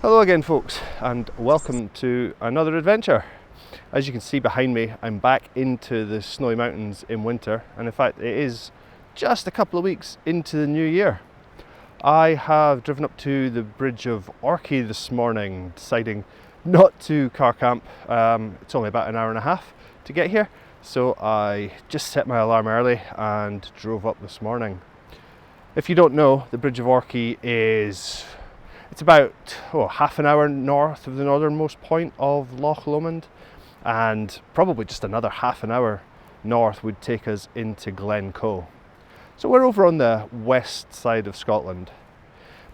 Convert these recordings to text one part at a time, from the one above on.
Hello again folks, and welcome to another adventure. As you can see behind me, I'm back into the snowy mountains in winter, and in fact it is just a couple of weeks into the new year. I have driven up to the bridge of Orchy this morning, deciding not to car camp. It's only about an hour and a half to get here, so I just set my alarm early and drove up this morning. If you don't know, the bridge of Orchy it's about half an hour north of the northernmost point of Walkhighlands, and probably just another half an hour north would take us into Glencoe. So we're over on the west side of Scotland.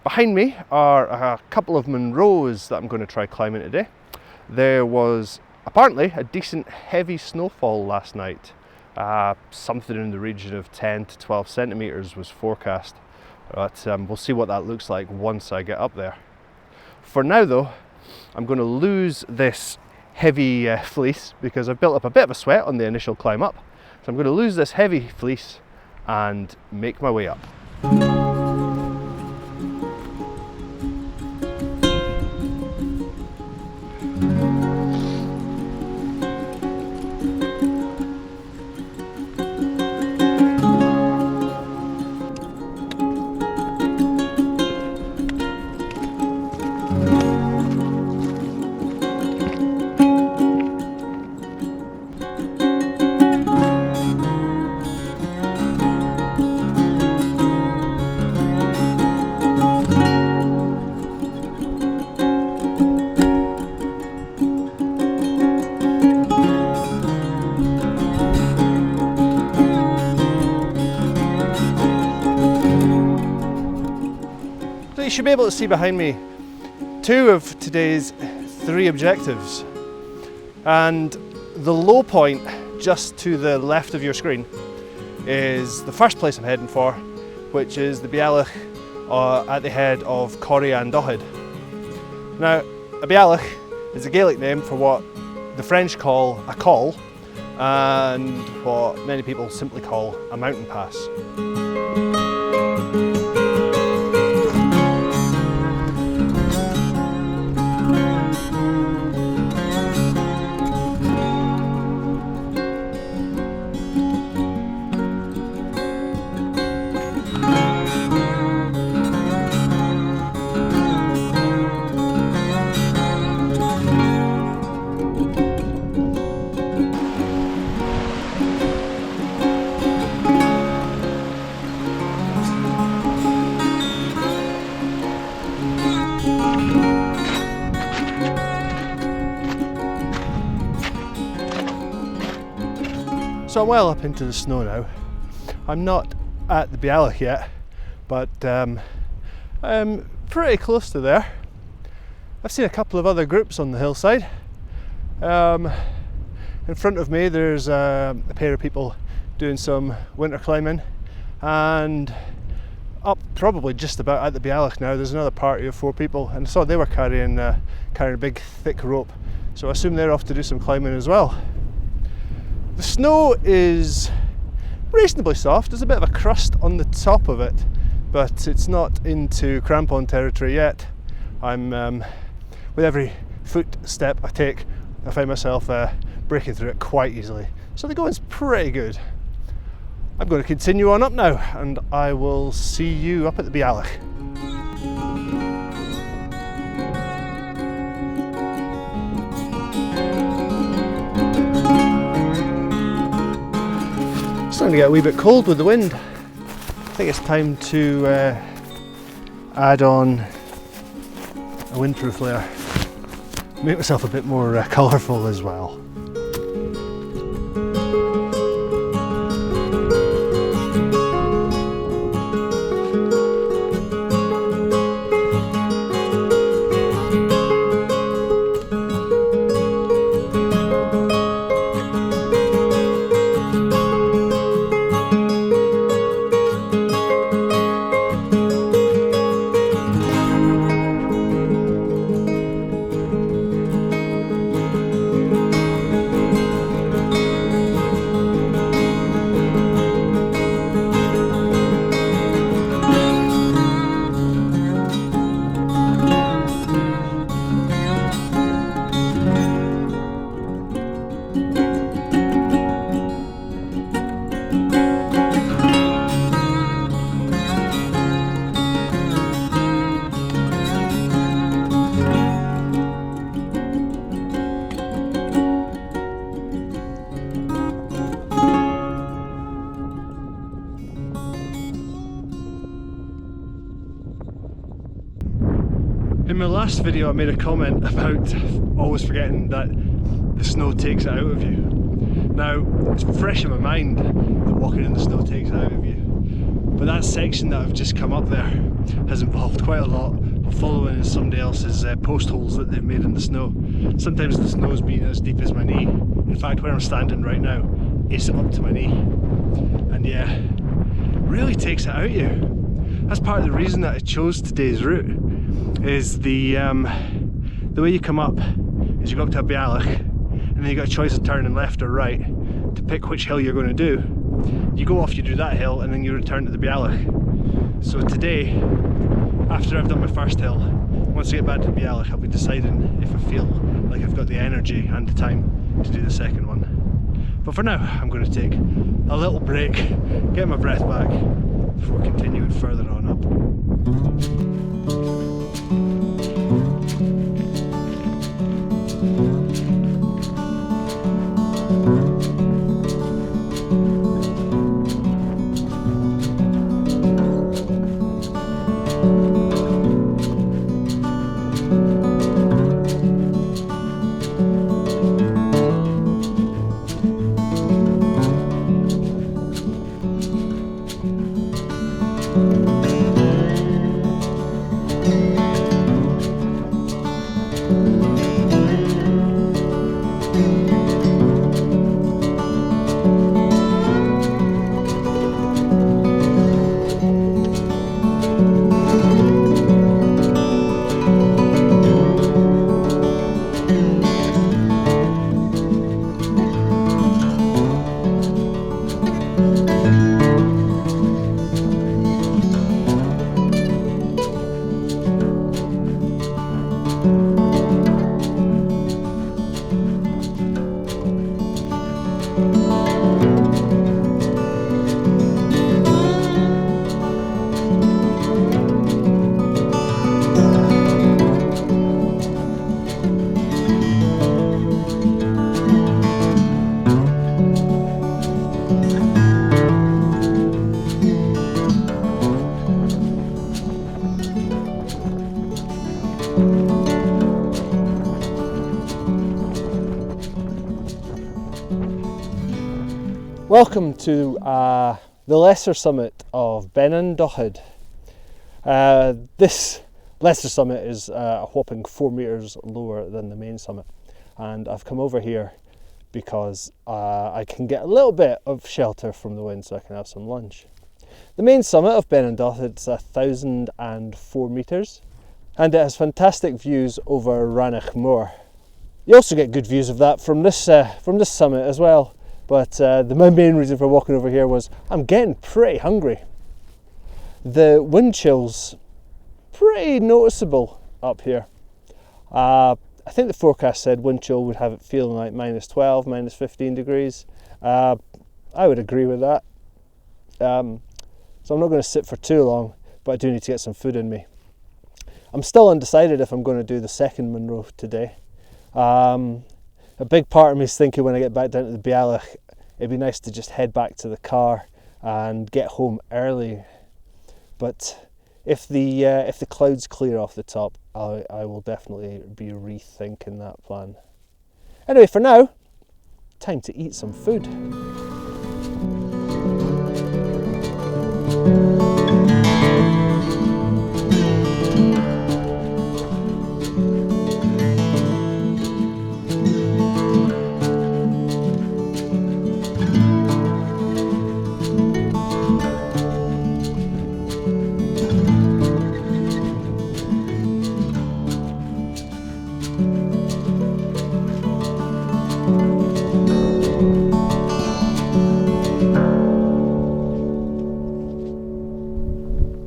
Behind me are a couple of Munros that I'm going to try climbing today. There was apparently a decent heavy snowfall last night. Something in the region of 10 to 12 centimetres was forecast. But we'll see what that looks like once I get up there. For now though, I'm going to lose this heavy fleece because I've built up a bit of a sweat on the initial climb up. So I'm going to lose this heavy fleece and make my way up. You should be able to see behind me two of today's three objectives, and the low point just to the left of your screen is the first place I'm heading for, which is the Bealach at the head of Orchy and Orchy. Now, a Bealach is a Gaelic name for what the French call a col and what many people simply call a mountain pass. So I'm well up into the snow now. I'm not at the Bealach yet, but I'm pretty close to there. I've seen a couple of other groups on the hillside. In front of me there's a pair of people doing some winter climbing, and up probably just about at the Bealach now there's another party of 4 people, and I saw they were carrying a big thick rope, so I assume they're off to do some climbing as well. The snow is reasonably soft. There's a bit of a crust on the top of it, but it's not into crampon territory yet. With every footstep I take, I find myself breaking through it quite easily. So the going's pretty good. I'm going to continue on up now, and I will see you up at the Bealach. Starting to get a wee bit cold with the wind. I think it's time to add on a windproof layer. Make myself a bit more colourful as well. In my last video I made a comment about always forgetting that the snow takes it out of you. Now, it's fresh in my mind that walking in the snow takes it out of you. But that section that I've just come up there has involved quite a lot of following somebody else's post holes that they've made in the snow. Sometimes the snow's been as deep as my knee. In fact, where I'm standing right now, it's up to my knee. And yeah, really takes it out of you. That's part of the reason that I chose today's route, is the way you come up is you go up to a Bealach, and then you got a choice of turning left or right to pick which hill you're going to do. You go off, you do that hill, and then you return to the Bealach. So today, after I've done my first hill, once I get back to the Bealach, I'll be deciding if I feel like I've got the energy and the time to do the second one. But for now, I'm going to take a little break, get my breath back, before continuing further on up. Welcome to the lesser summit of Benan Dochid. This lesser summit is a whopping 4 metres lower than the main summit, and I've come over here because I can get a little bit of shelter from the wind so I can have some lunch. The main summit of Benan Dochid is 1,004 metres, and it has fantastic views over Ranach Moor. You also get good views of that from this summit as well. But my main reason for walking over here was I'm getting pretty hungry. The wind chill's pretty noticeable up here. I think the forecast said wind chill would have it feeling like -12, -15 degrees. I would agree with that. So I'm not going to sit for too long, but I do need to get some food in me. I'm still undecided if I'm going to do the second Munro today. A big part of me is thinking when I get back down to the Bealach, it'd be nice to just head back to the car and get home early. But if the clouds clear off the top, I will definitely be rethinking that plan. Anyway, for now, time to eat some food.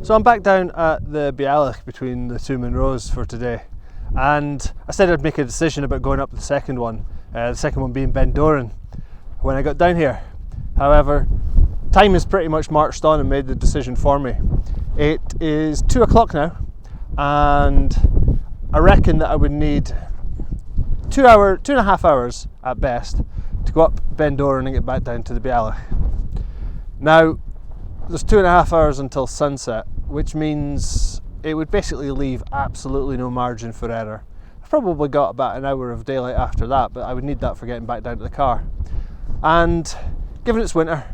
So I'm back down at the Bealach between the two Munros for today, and I said I'd make a decision about going up the second one being Ben Doran, when I got down here. However, time has pretty much marched on and made the decision for me. It is 2 o'clock now, and I reckon that I would need 2.5 hours at best to go up Ben Doran and get back down to the Bealach. Now, there's 2.5 hours until sunset, which means it would basically leave absolutely no margin for error. I've probably got about an hour of daylight after that, but I would need that for getting back down to the car. And given it's winter,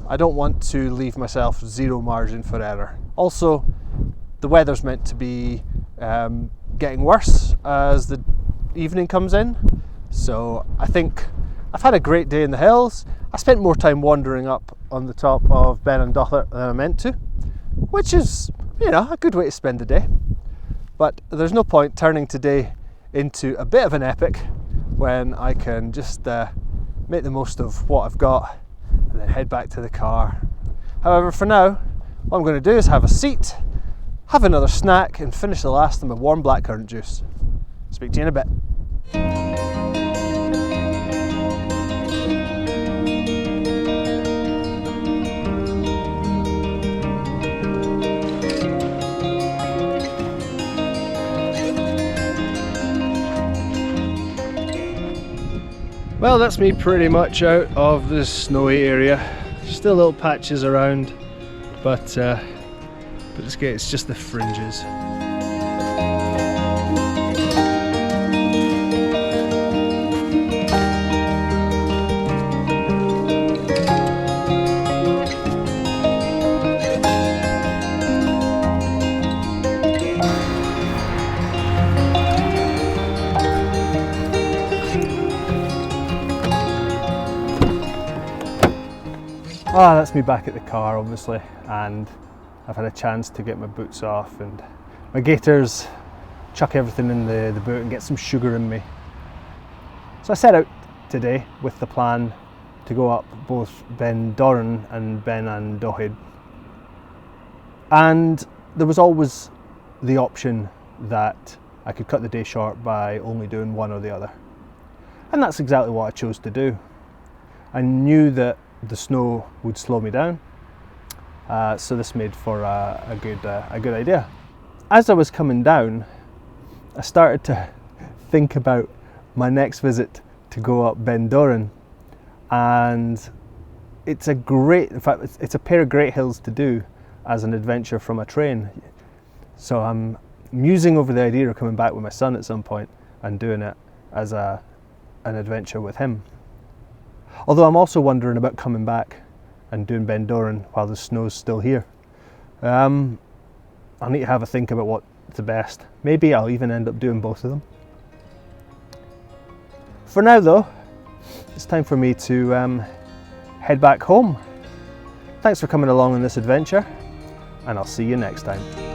I don't want to leave myself zero margin for error. Also, the weather's meant to be getting worse as the evening comes in, so I think I've had a great day in the hills. I spent more time wandering up on the top of Ben and Dochart than I meant to, which is, you know, a good way to spend the day. But there's no point turning today into a bit of an epic when I can just make the most of what I've got and then head back to the car. However, for now, what I'm going to do is have a seat, have another snack, and finish the last of my warm blackcurrant juice. Speak to you in a bit. Well, that's me pretty much out of the snowy area. Still little patches around, but it's just the fringes. That's me back at the car, obviously, and I've had a chance to get my boots off and my gaiters, chuck everything in the boot and get some sugar in me. So I set out today with the plan to go up both Ben Doran and Ben and Dochart. And there was always the option that I could cut the day short by only doing one or the other. And that's exactly what I chose to do. I knew that the snow would slow me down, so this made for a good idea. As I was coming down, I started to think about my next visit to go up Ben Doran, and it's a pair of great hills to do as an adventure from a train. So I'm musing over the idea of coming back with my son at some point and doing it as an adventure with him. Although I'm also wondering about coming back and doing Ben Doran while the snow's still here. I'll need to have a think about what's the best. Maybe I'll even end up doing both of them. For now though, it's time for me to head back home. Thanks for coming along on this adventure, and I'll see you next time.